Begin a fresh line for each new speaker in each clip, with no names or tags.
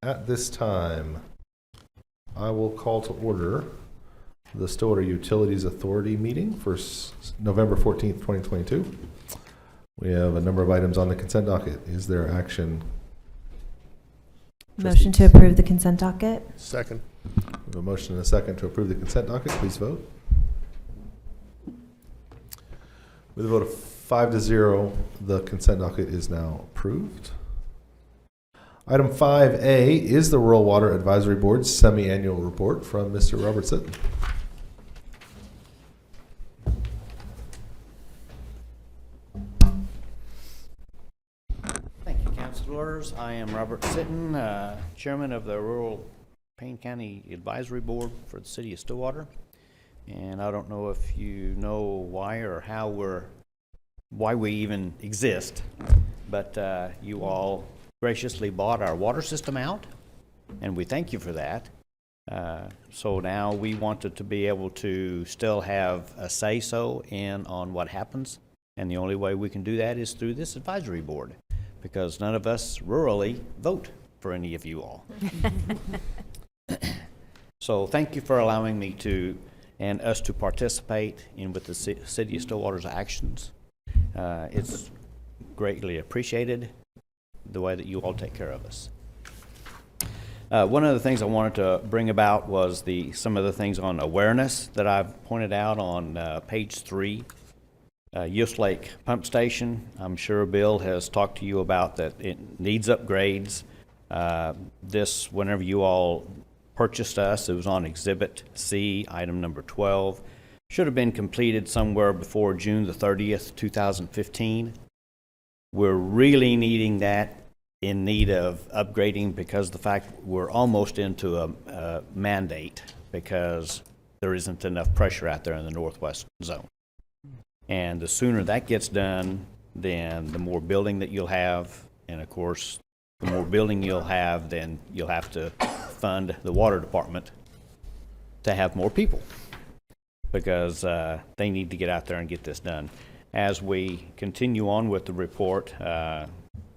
At this time, I will call to order the Stillwater Utilities Authority meeting for November 14th, 2022. We have a number of items on the consent docket. Is there action?
Motion to approve the consent docket.
Second.
We have a motion and a second to approve the consent docket. Please vote. With a vote of 5-0, the consent docket is now approved. Item 5A is the Rural Water Advisory Board's semi-annual report from Mr. Robert Sitton.
Thank you, councilors. I am Robert Sitton, chairman of the Rural Payne County Advisory Board for the city of Stillwater. And I don't know if you know why or why we even exist, but you all graciously bought our water system out, and we thank you for that. So now we wanted to be able to still have a say-so in on what happens, and the only way we can do that is through this advisory board, because none of us rurally vote for any of you all. So thank you for allowing me to and us to participate in with the city of Stillwater's actions. It's greatly appreciated, the way that you all take care of us. One of the things I wanted to bring about was some of the things on awareness that I've pointed out on page 3. Yost Lake Pump Station, I'm sure Bill has talked to you about that it needs upgrades. Whenever you all purchased us, it was on Exhibit C, item number 12. Should have been completed somewhere before June the 30th, 2015. We're really needing that, in need of upgrading, because of the fact we're almost into a mandate, because there isn't enough pressure out there in the northwest zone. And the sooner that gets done, then the more building that you'll have, and of course, the more building you'll have, then you'll have to fund the water department to have more people, because they need to get out there and get this done. As we continue on with the report,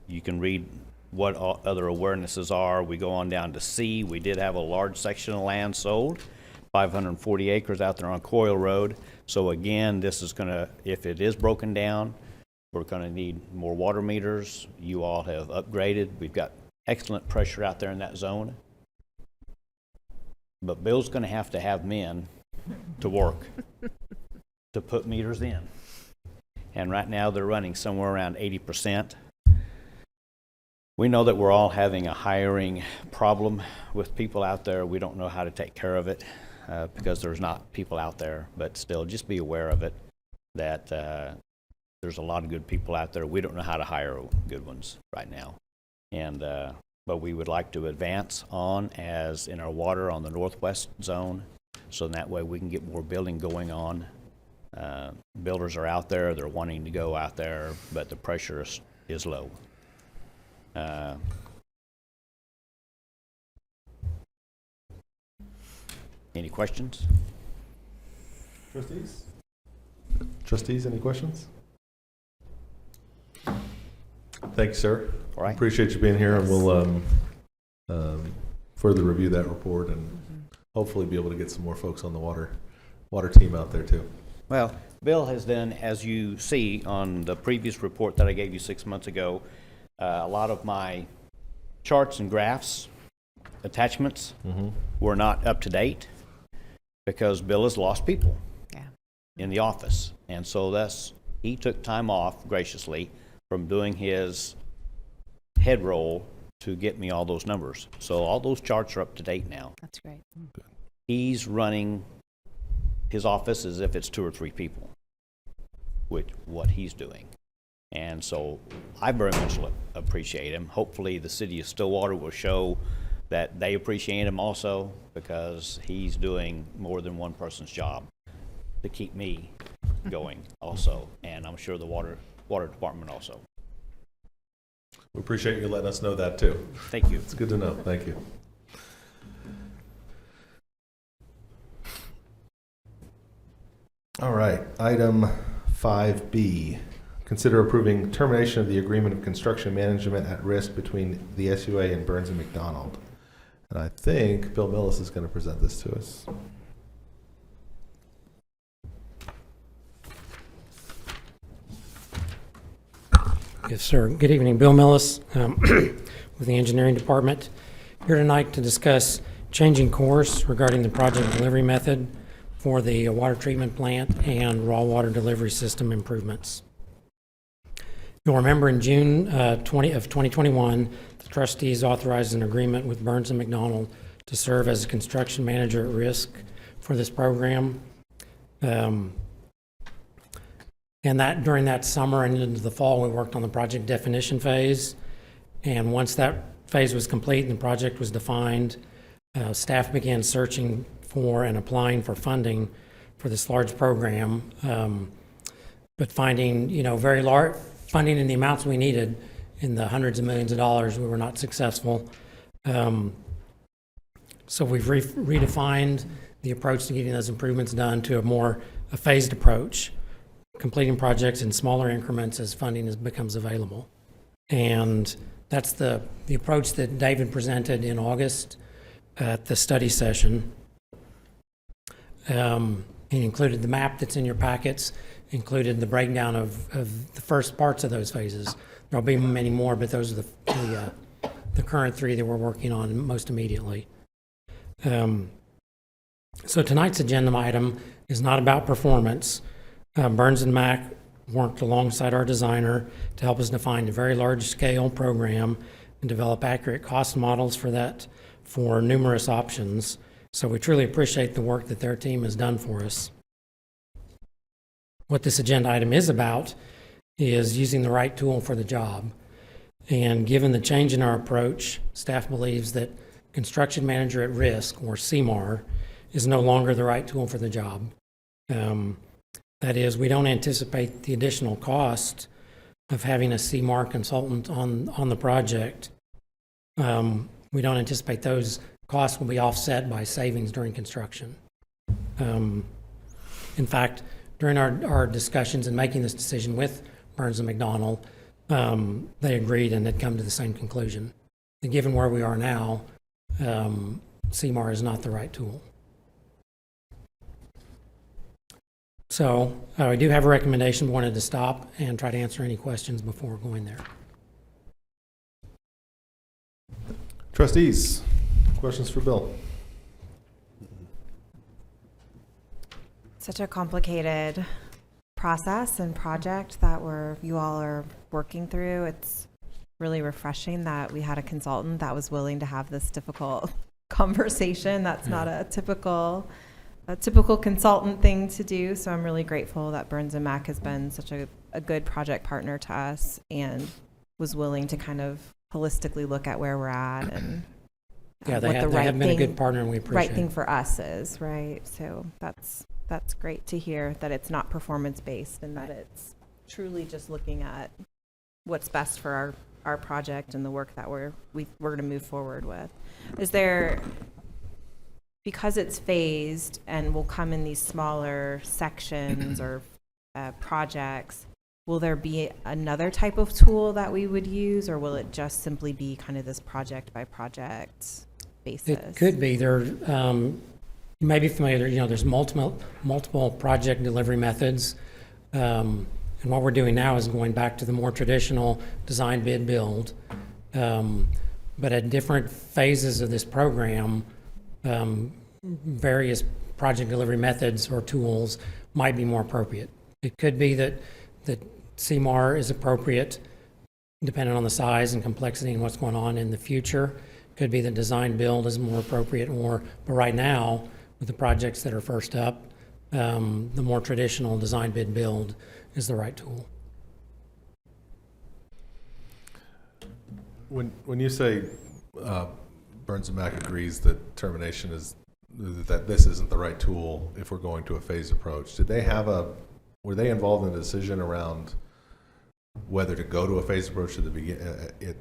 you can read what other awarenesses are. We go on down to C. We did have a large section of land sold, 540 acres out there on Coyle Road. So again, this is gonna, if it is broken down, we're gonna need more water meters. You all have upgraded. We've got excellent pressure out there in that zone. But Bill's gonna have to have men to work to put meters in. And right now they're running somewhere around 80%. We know that we're all having a hiring problem with people out there. We don't know how to take care of it because there's not people out there, but still just be aware of it, that there's a lot of good people out there. We don't know how to hire good ones right now. And but we would like to advance on as in our water on the northwest zone, so that way we can get more building going on. Builders are out there, they're wanting to go out there, but the pressure is low. Any questions?
Trustees? Trustees, any questions? Thank you, sir.
All right.
Appreciate you being here, and we'll further review that report and hopefully be able to get some more folks on the water team out there too.
Well, Bill has done, as you see on the previous report that I gave you 6 months ago, a lot of my charts and graphs, attachments, were not up to date because Bill has lost people in the office. And so he took time off graciously from doing his head roll to get me all those numbers. So all those charts are up to date now.
That's great.
He's running his office as if it's 2 or 3 people, with what he's doing. And so I very much appreciate him. Hopefully the city of Stillwater will show that they appreciate him also, because he's doing more than one person's job to keep me going also. And I'm sure the water department also.
We appreciate you letting us know that too.
Thank you.
It's good to know. Thank you. All right, item 5B. Consider approving termination of the agreement of construction management at risk between the SUA and Burns and McDonald. And I think Bill Millis is going to present this to us.
Yes, sir. Good evening. Bill Millis with the Engineering Department. Here tonight to discuss changing course regarding the project delivery method for the water treatment plant and raw water delivery system improvements. You'll remember in June 2021, the trustees authorized an agreement with Burns and McDonnell to serve as a construction manager at risk for this program. And that during that summer and into the fall, we worked on the project definition phase. And once that phase was complete and the project was defined, staff began searching for and applying for funding for this large program. But finding, very large funding in the amounts we needed in the hundreds of millions of dollars, we were not successful. So we've redefined the approach to getting those improvements done to a phased approach, completing projects in smaller increments as funding becomes available. And that's the approach that David presented in August at the study session. He included the map that's in your packets, included the breakdown of the first parts of those phases. There'll be many more, but those are the current three that we're working on most immediately. So tonight's agenda item is not about performance. Burns and Mac worked alongside our designer to help us define a very large-scale program and develop accurate cost models for numerous options. So we truly appreciate the work that their team has done for us. What this agenda item is about is using the right tool for the job. And given the change in our approach, staff believes that Construction Manager at Risk, or CMAR, is no longer the right tool for the job. That is, we don't anticipate the additional cost of having a CMAR consultant on the project. We don't anticipate those costs will be offset by savings during construction. In fact, during our discussions and making this decision with Burns and McDonnell, they agreed and had come to the same conclusion. And given where we are now, CMAR is not the right tool. So I do have a recommendation. Wanted to stop and try to answer any questions before going there.
Trustees, questions for Bill?
Such a complicated process and project that you all are working through. It's really refreshing that we had a consultant that was willing to have this difficult conversation. That's not a typical consultant thing to do. So I'm really grateful that Burns and Mac has been such a good project partner to us and was willing to kind of holistically look at where we're at and
Yeah,
what
they have been a good partner, and we appreciate
right thing for us is, right? So that's great to hear that it's not performance based and that it's truly just looking at what's best for our project and the work that we're going to move forward with. Is there, because it's phased and will come in these smaller sections or projects, will there be another type of tool that we would use, or will it just simply be kind of this project by project basis?
It could be. You may be familiar, there's multiple project delivery methods. And what we're doing now is going back to the more traditional design, bid, build. But at different phases of this program, various project delivery methods or tools might be more appropriate. It could be that CMAR is appropriate depending on the size and complexity and what's going on in the future. Could be that design build is more appropriate, but right now, with the projects that are first up, the more traditional design bid build is the right tool.
When you say Burns and Mac agrees that termination is that this isn't the right tool if we're going to a phased approach, were they involved in the decision around whether to go to a phased approach at the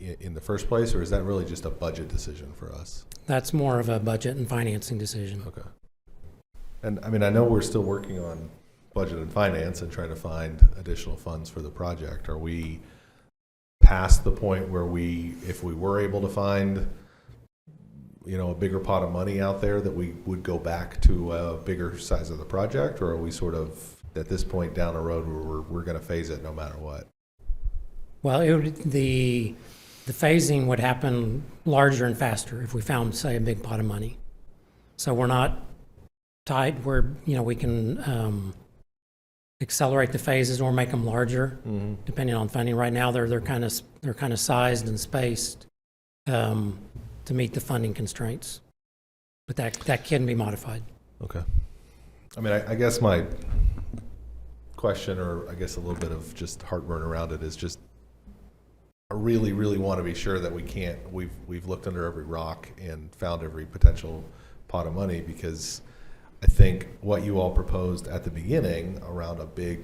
in the first place, or is that really just a budget decision for us?
That's more of a budget and financing decision.
Okay. And I mean, I know we're still working on budget and finance and trying to find additional funds for the project. Are we past the point where if we were able to find a bigger pot of money out there that we would go back to a bigger size of the project, or are we sort of at this point down the road where we're going to phase it no matter what?
Well, the phasing would happen larger and faster if we found, say, a big pot of money. So we're not tied where, we can accelerate the phases or make them larger, depending on funding. Right now, they're kind of sized and spaced to meet the funding constraints, but that can be modified.
Okay. I mean, I guess my question, or I guess a little bit of just heartburn around it, is just I really, really want to be sure that we've looked under every rock and found every potential pot of money, because I think what you all proposed at the beginning around a big,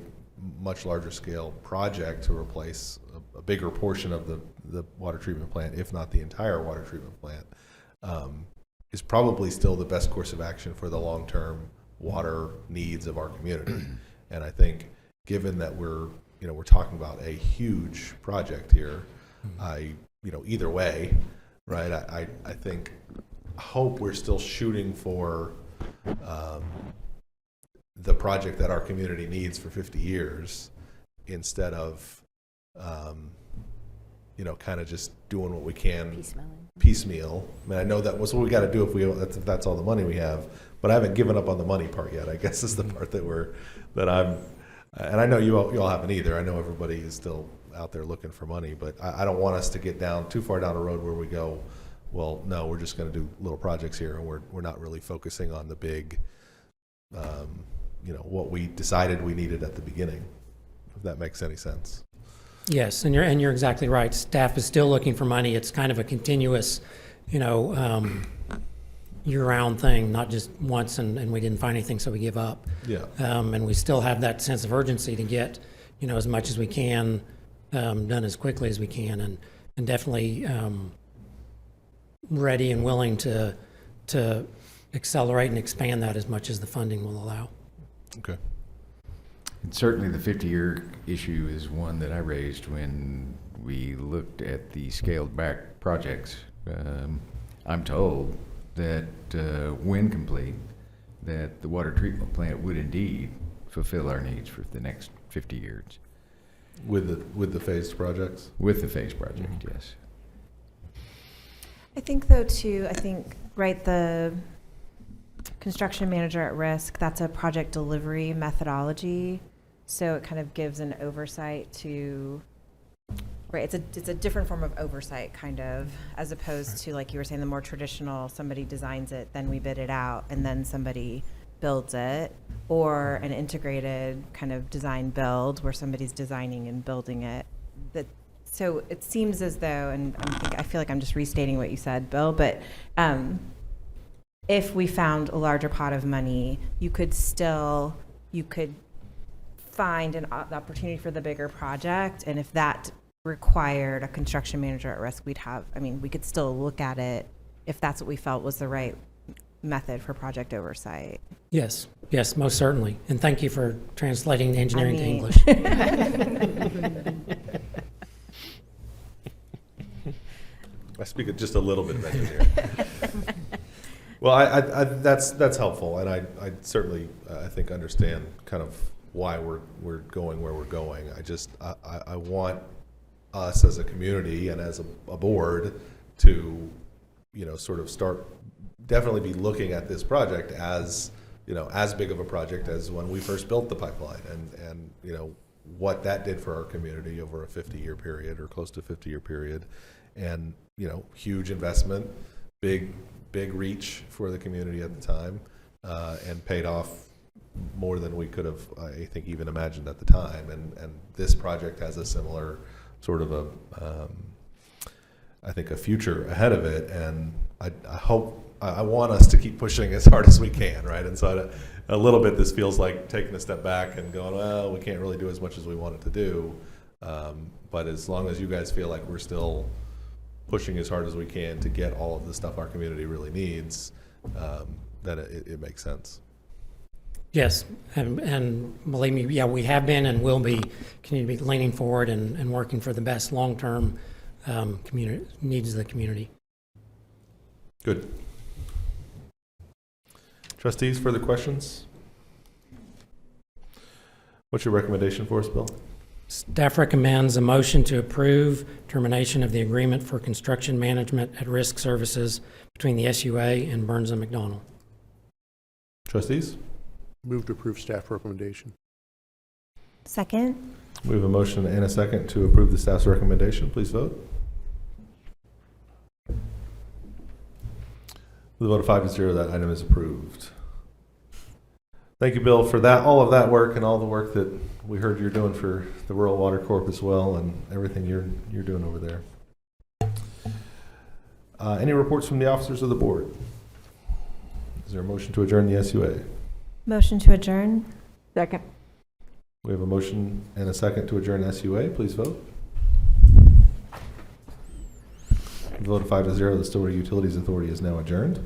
much larger scale project to replace a bigger portion of the water treatment plant, if not the entire water treatment plant, is probably still the best course of action for the long-term water needs of our community. And I think, given that we're talking about a huge project here, either way, right? I hope we're still shooting for the project that our community needs for 50 years, instead of kind of just doing what we can piecemeal. I mean, I know that was what we got to do if that's all the money we have, but I haven't given up on the money part yet. I guess is the part that I'm, and I know you all haven't either. I know everybody is still out there looking for money, but I don't want us to get too far down the road where we go, well, no, we're just going to do little projects here, and we're not really focusing on the big, what we decided we needed at the beginning, if that makes any sense.
Yes, and you're exactly right. Staff is still looking for money. It's kind of a continuous, year-round thing, not just once and we didn't find anything, so we give up.
Yeah.
And we still have that sense of urgency to get, as much as we can done as quickly as we can, and definitely ready and willing to accelerate and expand that as much as the funding will allow.
Okay.
And certainly the 50-year issue is one that I raised when we looked at the scaled back projects. I'm told that when complete, that the water treatment plant would indeed fulfill our needs for the next 50 years.
With the phased projects?
With the phased project, yes.
I think, though, too, right, the construction manager at risk, that's a project delivery methodology. So it kind of gives an oversight to, right, it's a different form of oversight, kind of, as opposed to, like you were saying, the more traditional, somebody designs it, then we bid it out, and then somebody builds it, or an integrated kind of design build where somebody's designing and building it. So it seems as though, and I feel like I'm just restating what you said, Bill, but if we found a larger pot of money, you could find an opportunity for the bigger project, and if that required a construction manager at risk, we could still look at it if that's what we felt was the right method for project oversight.
Yes, most certainly. And thank you for translating the engineering to English.
I speak just a little bit of engineering. Well, I that's helpful, and I certainly I think understand kind of why we're going where we're going. I want us as a community and as a board to sort of definitely be looking at this project as as big of a project as when we first built the pipeline, and what that did for our community over a 50-year period, or close to 50-year period, and huge investment, big reach for the community at the time, and paid off more than we could have, I think, even imagined at the time. And this project has a similar sort of I think, a future ahead of it. And I want us to keep pushing as hard as we can, right? And so a little bit, this feels like taking a step back and going, well, we can't really do as much as we wanted to do. But as long as you guys feel like we're still pushing as hard as we can to get all of the stuff our community really needs, then it makes sense.
Yes, and believe me, yeah, we have been and will be continue to be leaning forward and working for the best long-term community needs of the community.
Good. Trustees, further questions? What's your recommendation for us, Bill?
Staff recommends a motion to approve termination of the agreement for construction management at risk services between the SUA and Burns and McDonnell.
Trustees?
Move to approve staff recommendation.
Second?
We have a motion and a second to approve the staff's recommendation. Please vote. With a vote of 5-0, that item is approved. Thank you, Bill, for that, all of that work and all the work that we heard you're doing for the Rural Water Corp as well, and everything you're doing over there. Any reports from the officers of the board? Is there a motion to adjourn the SUA?
Motion to adjourn?
Second.
We have a motion and a second to adjourn SUA. Please vote. With a vote of 5-0, the Stillwater Utilities Authority is now adjourned.